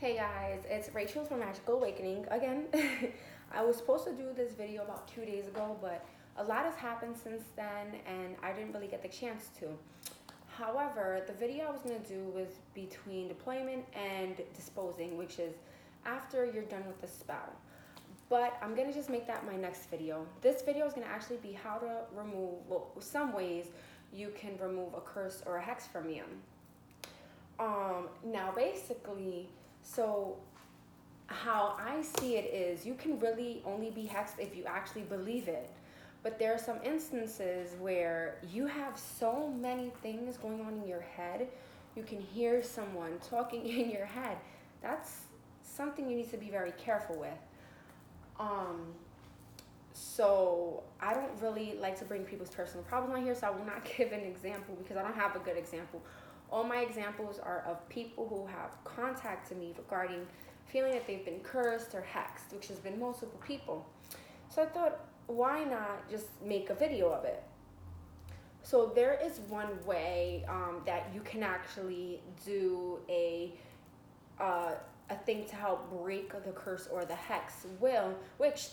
Hey guys, it's Rachel from Magickal Awakening again. I was supposed to do this video about 2 days ago, but a lot has happened since then and I didn't really get the chance to. However, the video I was going to do was between deployment and disposing, which is after you're done with the spell. But I'm going to just make that my next video. This video is going to actually be how to remove, well, some ways you can remove a curse or a hex from you. Now basically, so how I see it is you can really only be hexed if you actually believe it. But there are some instances where you have so many things going on in your head. You can hear someone talking in your head. That's something you need to be very careful with. So I don't really like to bring people's personal problems on here, so I will not give an example because I don't have a good example. All my examples are of people who have contacted me regarding feeling that they've been cursed or hexed, which has been multiple people. So I thought, why not just make a video of it? So there is one way that you can actually do a thing to help break the curse or the hex. Which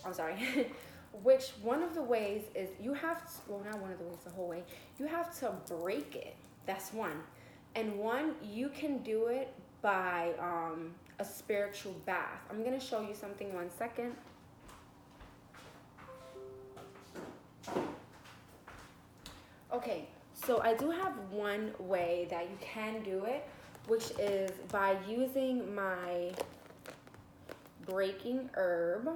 one of the ways is you have to, well, not one of the ways, the whole way. You have to break it. That's one. And one, you can do it by a spiritual bath. I'm going to show you something 1 second. Okay, so I do have one way that you can do it, which is by using my breaking herb.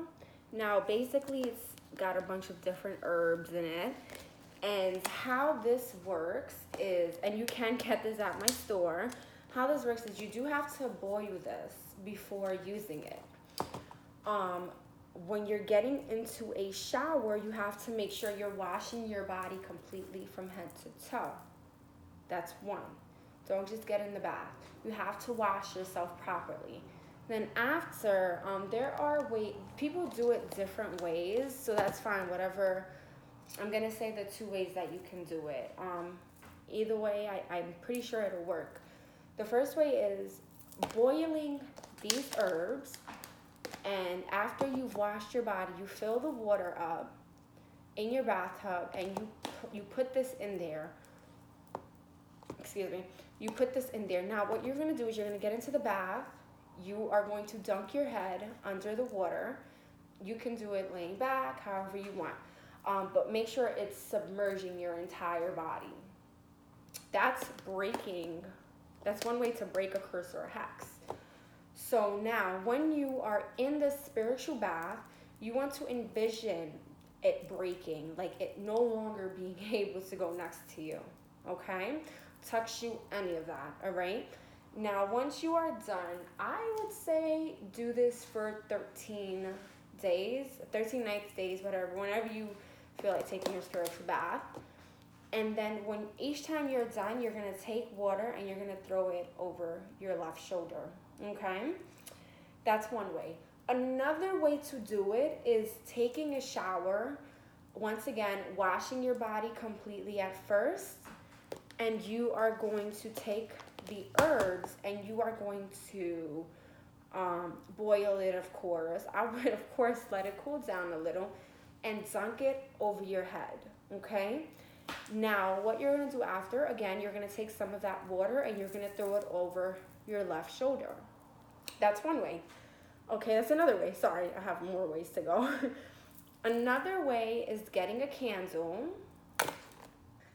Now, basically, it's got a bunch of different herbs in it. And how this works is, and you can get this at my store, how this works is you do have to boil this before using it. When you're getting into a shower, you have to make sure you're washing your body completely from head to toe. That's one. Don't just get in the bath. You have to wash yourself properly. Then after, there are ways, people do it different ways, so that's fine, whatever. I'm going to say the 2 ways that you can do it. Either way, I'm pretty sure it'll work. The first way is boiling these herbs, and after you've washed your body, you fill the water up in your bathtub, and you put this in there. Excuse me. You put this in there. Now, what you're going to do is you're going to get into the bath. You are going to dunk your head under the water. You can do it laying back, however you want. But make sure it's submerging your entire body. That's one way to break a curse or a hex. So now, when you are in the spiritual bath, you want to envision it breaking, like it no longer being able to go next to you, okay? Touch you, any of that, all right? Now, once you are done, I would say do this for 13 days, 13 nights, days, whatever, whenever you feel like taking your spiritual bath. And then when each time you're done, you're going to take water and you're going to throw it over your left shoulder, okay? That's one way. Another way to do it is taking a shower, once again, washing your body completely at first, and you are going to take the herbs and you are going to boil it, of course. I would, of course, let it cool down a little and dunk it over your head, okay? Now, what you're going to do after, again, you're going to take some of that water and you're going to throw it over your left shoulder. That's one way. Okay, that's another way. Sorry, I have more ways to go. Another way is getting a candle.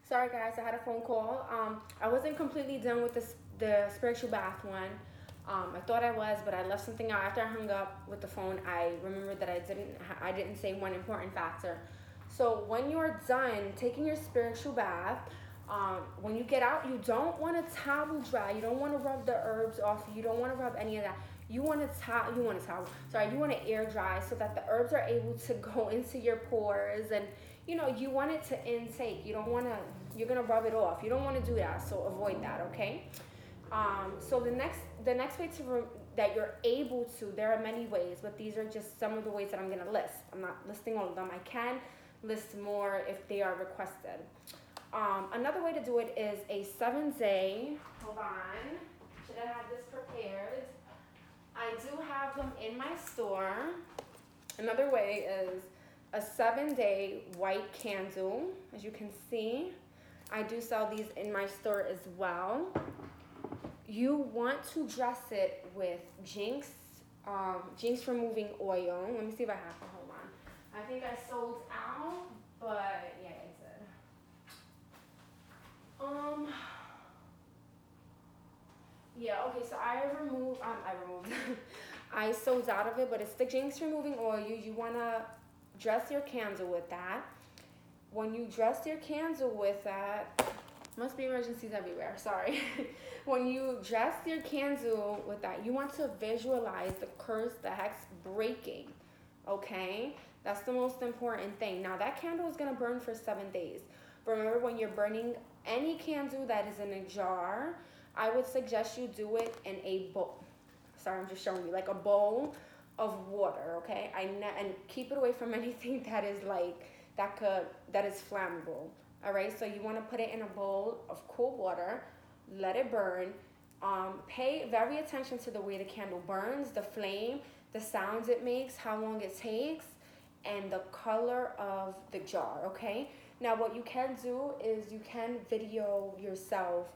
Sorry, guys, I had a phone call. I wasn't completely done with the spiritual bath one. I thought I was, but I left something out. After I hung up with the phone, I remembered that I didn't say one important factor. So when you're done taking your spiritual bath, when you get out, you don't want to towel dry. You don't want to rub the herbs off. You don't want to rub any of that. You want to air dry so that the herbs are able to go into your pores, and you want it to intake. You're going to rub it off. You don't want to do that, so avoid that, okay? So the next way that you're able to, there are many ways, but these are just some of the ways that I'm going to list. I'm not listing all of them. I can list more if they are requested. Another way to do it is a 7-day, hold on, should I have this prepared? I them in my store. Another way is a 7-day white candle. As you can see, I do sell these in my store as well. You want to dress it with Jinx removing oil. Let me see if I have it. Hold on. I think I sold out, but yeah, I did. Yeah, okay, so I removed, I sold out of it, but it's the Jinx removing oil. You want to dress your candle with that. When you dress your candle with that, must be emergencies everywhere, sorry. When you dress your candle with that, you want to visualize the curse, the hex breaking, okay? That's the most important thing. Now, that candle is going to burn for 7 days. Remember, when you're burning any candle that is in a jar, I would suggest you do it in a bowl. Sorry, I'm just showing you, like a bowl of water, okay? And keep it away from anything that is like, that is flammable. All right, so you want to put it in a bowl of cool water, let it burn. Pay very attention to the way the candle burns, the flame, the sounds it makes, how long it takes, and the color of the jar, okay? Now, what you can do is you can video yourself.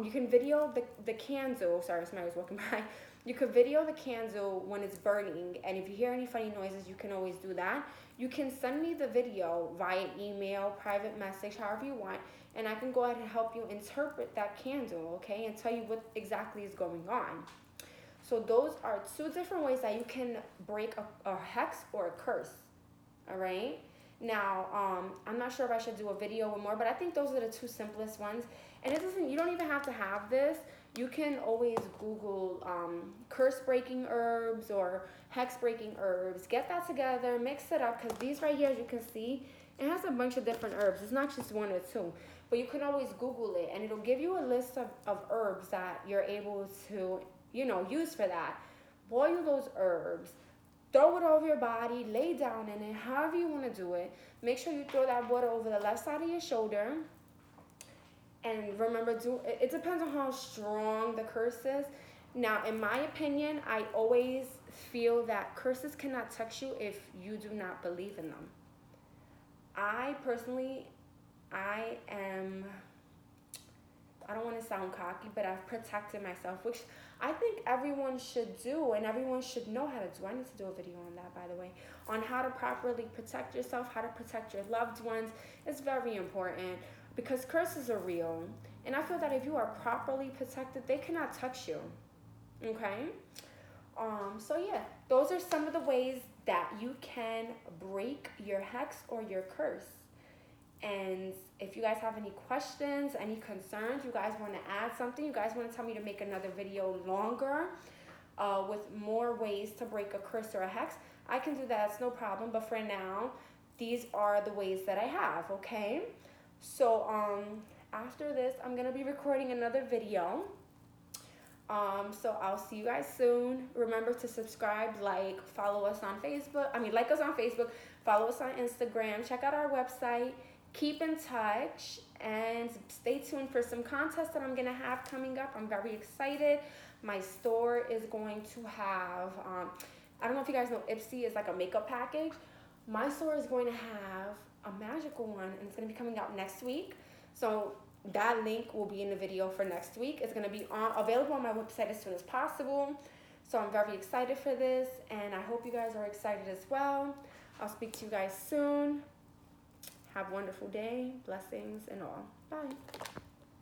You can video the candle. Sorry, somebody was walking by. You could video the candle when it's burning, and if you hear any funny noises, you can always do that. You can send me the video via email, private message, however you want, and I can go ahead and help you interpret that candle, okay, and tell you what exactly is going on. So those are 2 different ways that you can break a hex or a curse, all right? Now, I'm not sure if I should do a video with more, but I think those are the 2 simplest ones. And you don't even have to have this. You can always Google curse breaking herbs or hex breaking herbs. Get that together, mix it up, because these right here, as you can see, it has a bunch of different herbs. It's not just 1 or 2, but you can always Google it, and it'll give you a list of herbs that you're able to, use for that. Boil those herbs. Throw it over your body, lay down in it, however you want to do it. Make sure you throw that water over the left side of your shoulder. And remember, it depends on how strong the curse is. Now, in my opinion, I always feel that curses cannot touch you if you do not believe in them. I personally, I don't want to sound cocky, but I've protected myself, which I think everyone should do, and everyone should know how to do. I need to do a video on that, by the way, on how to properly protect yourself, how to protect your loved ones. It's very important because curses are real, and I feel that if you are properly protected, they cannot touch you, okay? So yeah, those are some of the ways that you can break your hex or your curse. And if you guys have any questions, any concerns, you guys want to add something, you guys want to tell me to make another video longer with more ways to break a curse or a hex, I can do that. It's no problem. But for now, these are the ways that I have, okay? So after this, I'm going to be recording another video. So I'll see you guys soon. Remember to subscribe, follow us on Facebook. Like us on Facebook, follow us on Instagram, check out our website. Keep in touch and stay tuned for some contests that I'm going to have coming up. I'm very excited. My store is going to have, I don't know if you guys know, Ipsy is like a makeup package. My store is going to have a magical one, and it's going to be coming out next week. So that link will be in the video for next week. It's going to be available on my website as soon as possible. So I'm very excited for this, and I hope you guys are excited as well. I'll speak to you guys soon. Have a wonderful day, blessings, and all. Bye.